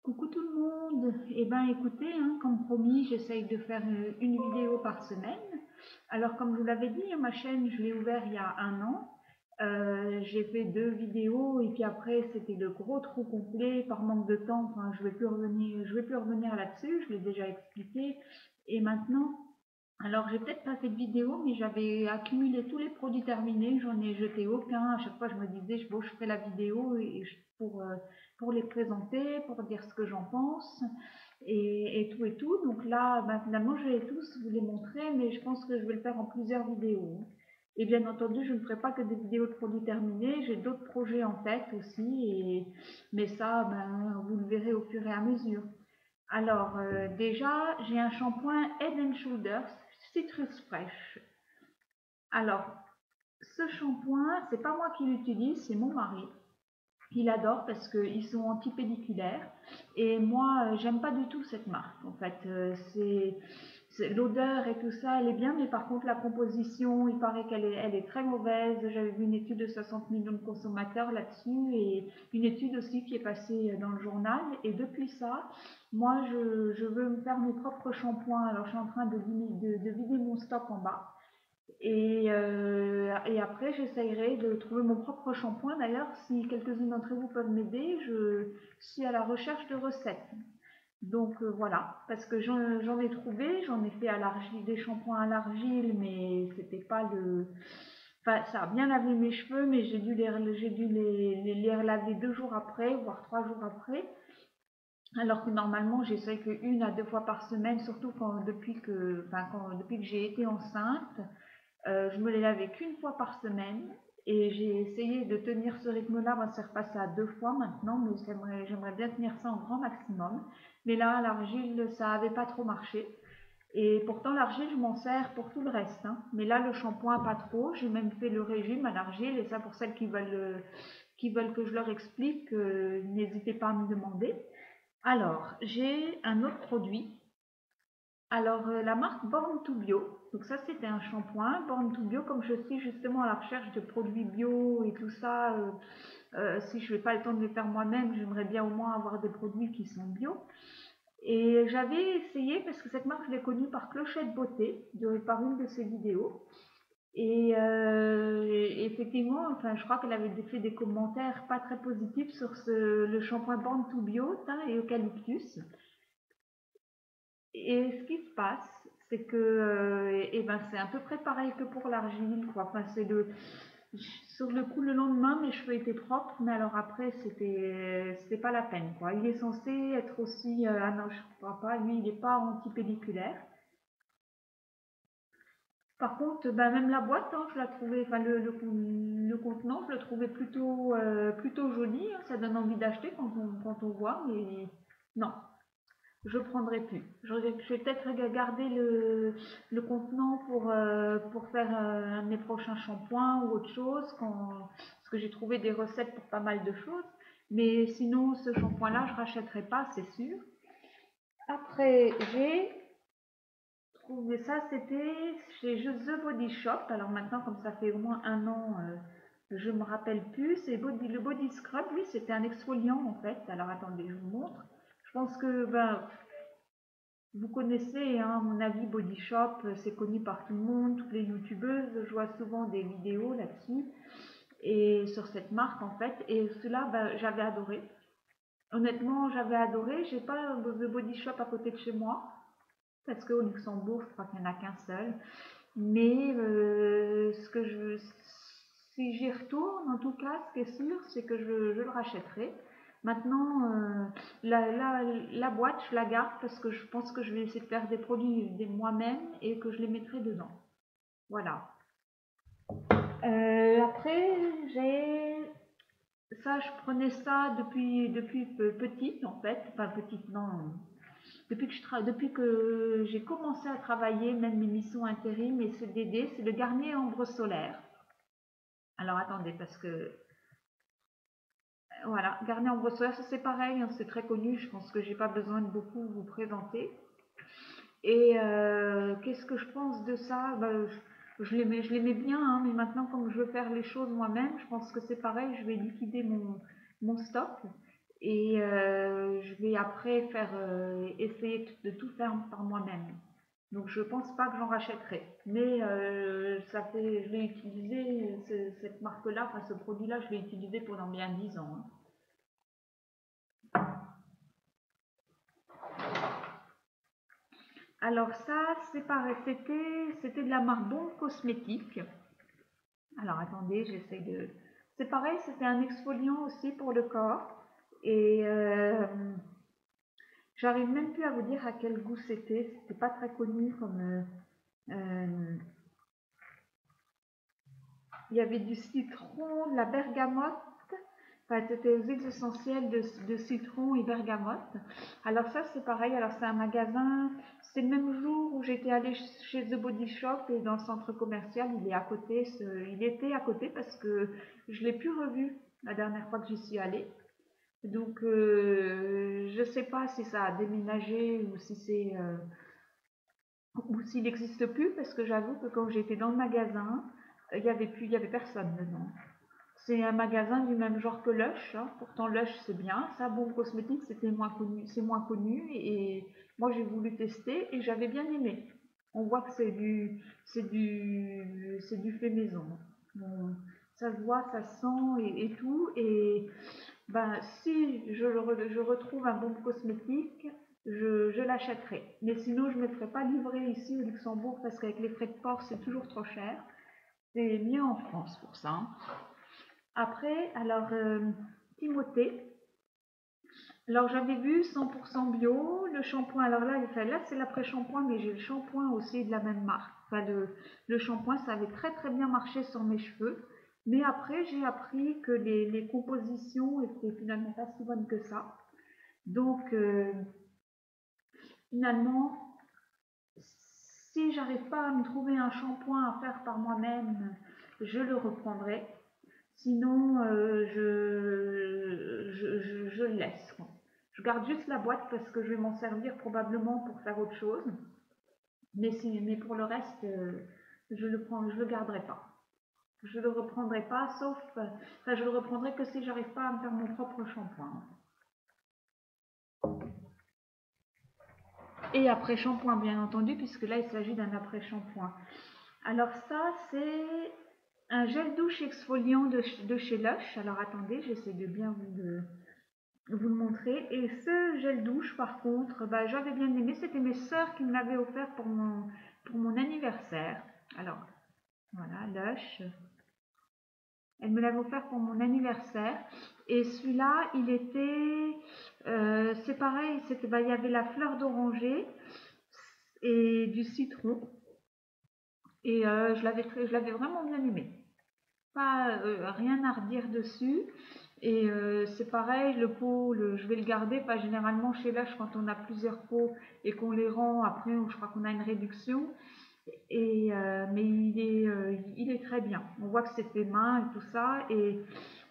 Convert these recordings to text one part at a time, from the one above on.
Coucou tout le monde. Eh ben écoutez, comme promis, j'essaye de faire une vidéo par semaine. Alors comme je vous l'avais dit, ma chaîne, je l'ai ouverte il y a un an. J'ai fait 2 vidéos et puis après c'était le gros trou complet par manque de temps. Enfin, je vais plus revenir là-dessus, je l'ai déjà expliqué. Et maintenant, alors j'ai peut-être pas fait de vidéo, mais j'avais accumulé tous les produits terminés, j'en ai jeté aucun. À chaque fois je me disais, bon, je ferai la vidéo pour les présenter, pour dire ce que j'en pense et tout et tout. Donc là, finalement je vais tous vous les montrer, mais je pense que je vais le faire en plusieurs vidéos. Et bien entendu, je ne ferai pas que des vidéos de produits terminés, j'ai d'autres projets en tête aussi, mais ça, vous le verrez au fur et à mesure. Alors, déjà, j'ai un shampoing Head Shoulders Citrus Fresh. Alors, ce shampoing, c'est pas moi qui l'utilise, c'est mon mari. Il adore parce qu'ils sont antipédiculaires. Et moi, j'aime pas du tout cette marque. En fait, l'odeur et tout ça, elle est bien, mais par contre, la composition, il paraît elle est très mauvaise. J'avais vu une étude de 60 millions de consommateurs là-dessus et une étude aussi qui est passée dans le journal. Et depuis ça, moi, je veux me faire mes propres shampoings. Alors, je suis en train de vider mon stock en bas. Et après, j'essayerai de trouver mon propre shampoing. D'ailleurs, si quelques-unes d'entre vous peuvent m'aider, je suis à la recherche de recettes. Donc voilà, parce que j'en ai trouvé, j'en ai fait à l'argile, des shampoings à l'argile, mais c'était pas le... Enfin, ça a bien lavé mes cheveux, mais j'ai dû les relaver 2 jours après, voire 3 jours après. Alors que normalement, j'essaye que 1 à 2 fois par semaine, surtout depuis que j'ai été enceinte. Je me les lavais qu'une fois par semaine et j'ai essayé de tenir ce rythme-là. C'est repassé à 2 fois maintenant, mais j'aimerais bien tenir ça en grand maximum. Mais là, l'argile, ça n'avait pas trop marché. Et pourtant, l'argile, je m'en sers pour tout le reste. Mais là, le shampoing, pas trop. J'ai même fait le régime à l'argile. Et ça, pour celles qui veulent que je leur explique, n'hésitez pas à me demander. Alors, j'ai un autre produit. Alors, la marque Born to Bio, donc ça c'était un shampoing. Born to Bio, comme je suis justement à la recherche de produits bio et tout ça, si je n'ai pas le temps de les faire moi-même, j'aimerais bien au moins avoir des produits qui sont bio. Et j'avais essayé, parce que cette marque je l'ai connue par Clochette Beauté, par une de ses vidéos. Et effectivement, enfin, je crois qu'elle avait fait des commentaires pas très positifs sur le shampoing Born to Bio, thym et eucalyptus. Et ce qui se passe, c'est que c'est à peu près pareil que pour l'argile, quoi. Enfin, sur le coup, le lendemain, mes cheveux étaient propres, mais alors après, c'était pas la peine, quoi. Il est censé être aussi, ah non, je crois pas, lui, il n'est pas antipédiculaire. Par contre, même la boîte, je la trouvais, enfin le contenant, je le trouvais plutôt joli, ça donne envie d'acheter quand on voit, mais non, je prendrai plus. Je vais peut-être garder le contenant pour faire un de mes prochains shampoings ou autre chose, parce que j'ai trouvé des recettes pour pas mal de choses. Mais sinon, ce shampoing-là, je rachèterai pas, c'est sûr. Après, j'ai trouvé ça, c'était chez The Body Shop. Alors maintenant, comme ça fait au moins un an, je me rappelle plus. C'est le Body Scrub, oui, c'était un exfoliant en fait. Alors attendez, je vous montre. Je pense que vous connaissez, à mon avis, Body Shop, c'est connu par tout le monde, toutes les youtubeuses, je vois souvent des vidéos là-dessus, et sur cette marque en fait, et cela, j'avais adoré. Honnêtement, j'avais adoré, j'ai pas de Body Shop à côté de chez moi, parce qu'au Luxembourg, je crois qu'il n'y en a qu'un seul, mais si j'y retourne, en tout cas, ce qui est sûr, c'est que je le rachèterai. Maintenant, la boîte, je la garde parce que je pense que je vais essayer de faire des produits moi-même et que je les mettrai dedans. Voilà. Après, ça, je prenais ça depuis petite, en fait. Enfin, petite, non. Depuis que j'ai commencé à travailler, même mes missions intérim et CDD, c'est le Garnier Ambre Solaire. Alors attendez, parce que voilà, Garnier Ambre Solaire, c'est pareil, c'est très connu, je pense que j'ai pas besoin de beaucoup vous présenter. Et qu'est-ce que je pense de ça? Je l'aimais bien, mais maintenant, comme je veux faire les choses moi-même, je pense que c'est pareil, je vais liquider mon stock. et je vais après essayer de tout faire par moi-même. Donc je pense pas que j'en rachèterai, mais je l'ai utilisé, cette marque-là, enfin ce produit-là, je l'ai utilisé pendant bien 10 ans, hein. Alors ça, c'est pareil, c'était de la marque Bon Cosmétique. Alors attendez, j'essaie de... C'est pareil, c'était un exfoliant aussi pour le corps. Et j'arrive même plus à vous dire à quel goût c'était. C'était pas très connu comme... il y avait du citron, de la bergamote. Enfin, c'était aux huiles essentielles de citron et bergamote. Alors ça, c'est pareil. Alors c'est un magasin. C'est le même jour où j'étais allée chez The Body Shop et dans le centre commercial, il est à côté. Il était à côté parce que je l'ai plus revu la dernière fois que j'y suis allée. Donc je sais pas si ça a déménagé ou si c'est ou s'il n'existe plus parce que j'avoue que quand j'étais dans le magasin, il y avait personne dedans. C'est un magasin du même genre que Lush, hein. Pourtant Lush c'est bien, ça Bon Cosmétique c'est moins connu et moi j'ai voulu tester et j'avais bien aimé. On voit que c'est du fait maison. Bon, ça se voit, ça se sent et tout et ben si je retrouve un Bon Cosmétique, je l'achèterai. Mais sinon je ne me ferai pas livrer ici au Luxembourg parce qu'avec les frais de port c'est toujours trop cher. C'est mieux en France pour ça, hein. Après, alors, Timothée. Alors, j'avais vu 100% bio, le shampoing. Alors là, là c'est l'après-shampoing, mais j'ai le shampoing aussi de la même marque. Enfin, le shampoing, ça avait très très bien marché sur mes cheveux. Mais après, j'ai appris que les compositions étaient finalement pas si bonnes que ça. Donc, finalement, si j'arrive pas à me trouver un shampoing à faire par moi-même, je le reprendrai. Sinon, je le laisse, quoi. Je garde juste la boîte parce que je vais m'en servir probablement pour faire autre chose. Mais pour le reste, je le garderai pas. Je le reprendrai pas, sauf, enfin, je le reprendrai que si j'arrive pas à me faire mon propre shampoing. Et après shampoing, bien entendu, puisque là, il s'agit d'un après shampoing. Alors ça, c'est un gel douche exfoliant de chez Lush. Alors attendez, j'essaie de bien vous le montrer. Et ce gel douche, par contre, bah, j'avais bien aimé. C'était mes sœurs qui me l'avaient offert pour mon anniversaire. Alors, voilà, Lush. Elle me l'avait offert pour mon anniversaire. Et celui-là, il était... c'est pareil, bah, il y avait la fleur d'oranger et du citron. Et je l'avais vraiment bien aimé. Pas rien à redire dessus. Et c'est pareil, le pot, je vais le garder, pas généralement chez Lush quand on a plusieurs pots et qu'on les rend, après je crois qu'on a une réduction. Et, mais il est très bien. On voit que c'est fait main et tout ça. Et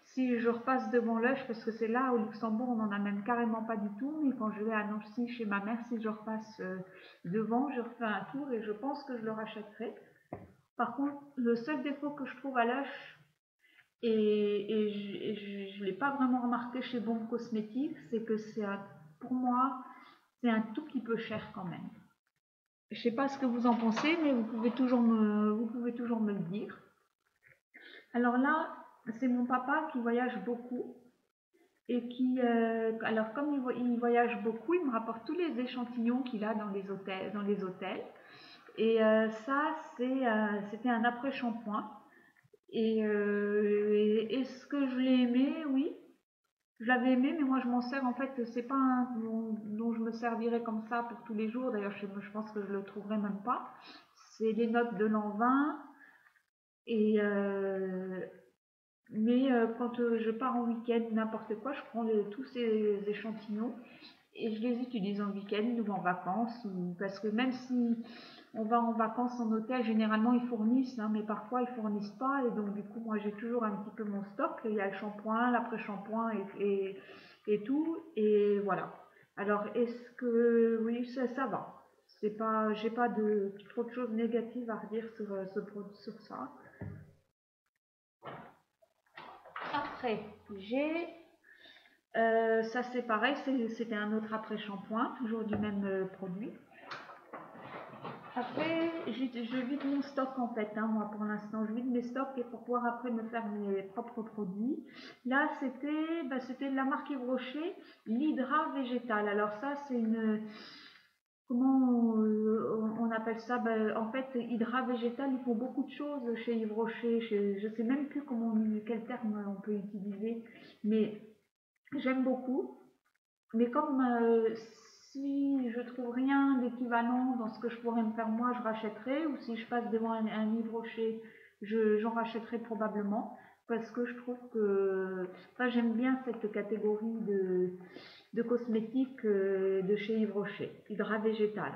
si je repasse devant Lush, parce que c'est là au Luxembourg, on n'en a même carrément pas du tout, mais quand je vais à Nancy chez ma mère, si je repasse devant, je refais un tour et je pense que je le rachèterai. Par contre, le seul défaut que je trouve à Lush, et je ne l'ai pas vraiment remarqué chez Bon Cosmétique, c'est que pour moi, c'est un tout petit peu cher quand même. Je ne sais pas ce que vous en pensez, mais vous pouvez toujours me le dire. Alors là, c'est mon papa qui voyage beaucoup et qui, alors comme il voyage beaucoup, il me rapporte tous les échantillons qu'il a dans les hôtels. Et ça, c'était un après-shampoing. Et est-ce que je l'ai aimé? Oui, je l'avais aimé, mais moi je m'en sers en fait, c'est pas un dont je me servirais comme ça pour tous les jours. D'ailleurs, je pense que je le trouverai même pas. C'est les notes de l'an 20. Et mais quand je pars en week-end, n'importe quoi, je prends tous ces échantillons et je les utilise en week-end ou en vacances. Parce que même si on va en vacances en hôtel, généralement ils fournissent, hein, mais parfois ils fournissent pas. Et donc du coup, moi j'ai toujours un petit peu mon stock. Il y a le shampoing, l'après-shampoing et tout. Et voilà. Alors est-ce que oui, ça va. C'est pas, j'ai pas trop de choses négatives à redire sur ça. Après, j'ai Ça c'est pareil, c'était un autre après-shampoing, toujours du même produit. Après, je vide mon stock en fait, hein, moi pour l'instant, je vide mes stocks et pour pouvoir après me faire mes propres produits. Là, c'était de la marque Yves Rocher, l'hydra végétal. Alors ça, c'est une, comment on appelle ça? En fait, hydra végétal, ils font beaucoup de choses chez Yves Rocher. Je ne sais même plus quel terme on peut utiliser, mais j'aime beaucoup. Mais comme si je trouve rien d'équivalent dans ce que je pourrais me faire moi, je rachèterai. Ou si je passe devant un Yves Rocher, j'en rachèterai probablement. Parce que je trouve que, enfin, j'aime bien cette catégorie de cosmétiques de chez Yves Rocher, hydra végétal.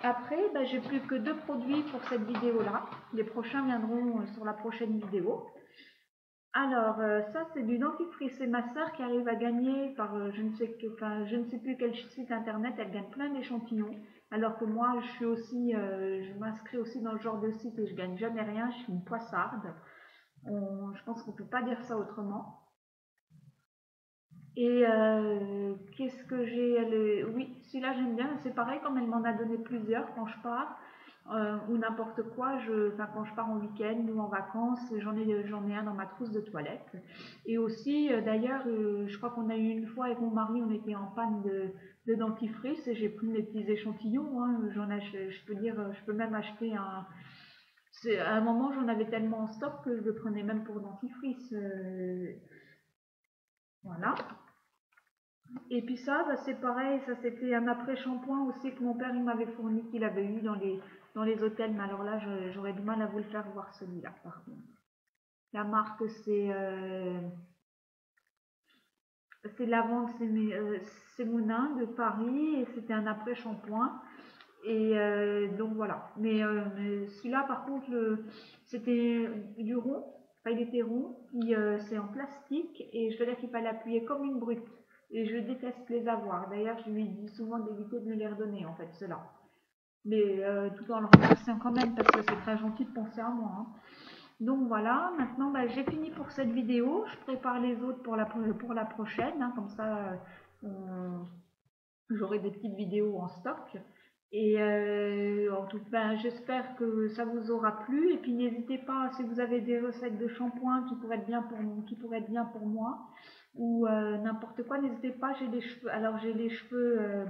Après, j'ai plus que 2 produits pour cette vidéo-là. Les prochains viendront sur la prochaine vidéo. Alors, ça, c'est du dentifrice. C'est ma sœur qui arrive à gagner par je ne sais plus quel site internet. Elle gagne plein d'échantillons. Alors que moi, je m'inscris aussi dans le genre de site et je gagne jamais rien. Je suis une poissarde. Je pense qu'on ne peut pas dire ça autrement. Et qu'est-ce que j'ai? Oui, celui-là j'aime bien. C'est pareil, comme elle m'en a donné plusieurs quand je pars. Ou n'importe quoi, quand je pars en week-end ou en vacances, j'en ai un dans ma trousse de toilette. Et aussi, d'ailleurs, je crois qu'on a eu une fois avec mon mari, on était en panne de dentifrice et j'ai pris mes petits échantillons. Hein. Je peux dire, je peux même acheter un. À un moment, j'en avais tellement en stock que je le prenais même pour dentifrice. Voilà. Et puis ça, c'est pareil, ça c'était un après-shampoing aussi que mon père il m'avait fourni, qu'il avait eu dans les hôtels, mais alors là j'aurais du mal à vous le faire voir celui-là par contre. La marque c'est Lavande Sémonin de Paris et c'était un après-shampoing. Et donc voilà. Mais celui-là par contre, c'était du rond, enfin il était rond, puis c'est en plastique et je dois dire qu'il fallait appuyer comme une brute. Et je déteste les avoir. D'ailleurs, je lui dis souvent d'éviter de me les redonner, en fait, ceux-là. Mais tout en le remerciant quand même, parce que c'est très gentil de penser à moi. Hein. Donc voilà, maintenant j'ai fini pour cette vidéo. Je prépare les autres pour la prochaine. Hein, comme ça, j'aurai des petites vidéos en stock. Et en tout cas, j'espère que ça vous aura plu. Et puis n'hésitez pas, si vous avez des recettes de shampoing qui pourraient être bien pour moi, ou n'importe quoi, n'hésitez pas. J'ai des cheveux. Alors j'ai les cheveux.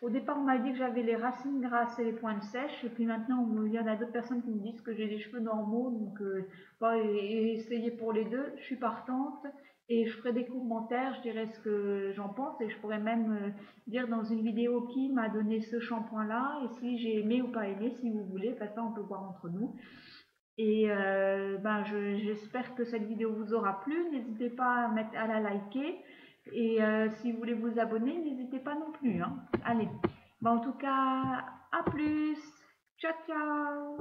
Au départ, on m'a dit que j'avais les racines grasses et les pointes sèches. Et puis maintenant, il y en a d'autres personnes qui me disent que j'ai des cheveux normaux. Donc, essayez pour les deux. Je suis partante. Et je ferai des commentaires, je dirai ce que j'en pense et je pourrais même dire dans une vidéo qui m'a donné ce shampoing là et si j'ai aimé ou pas aimé, si vous voulez, ça on peut voir entre nous. Et j'espère que cette vidéo vous aura plu, n'hésitez pas à la liker et si vous voulez vous abonner, n'hésitez pas non plus. Hein. Allez, en tout cas, à plus, ciao ciao.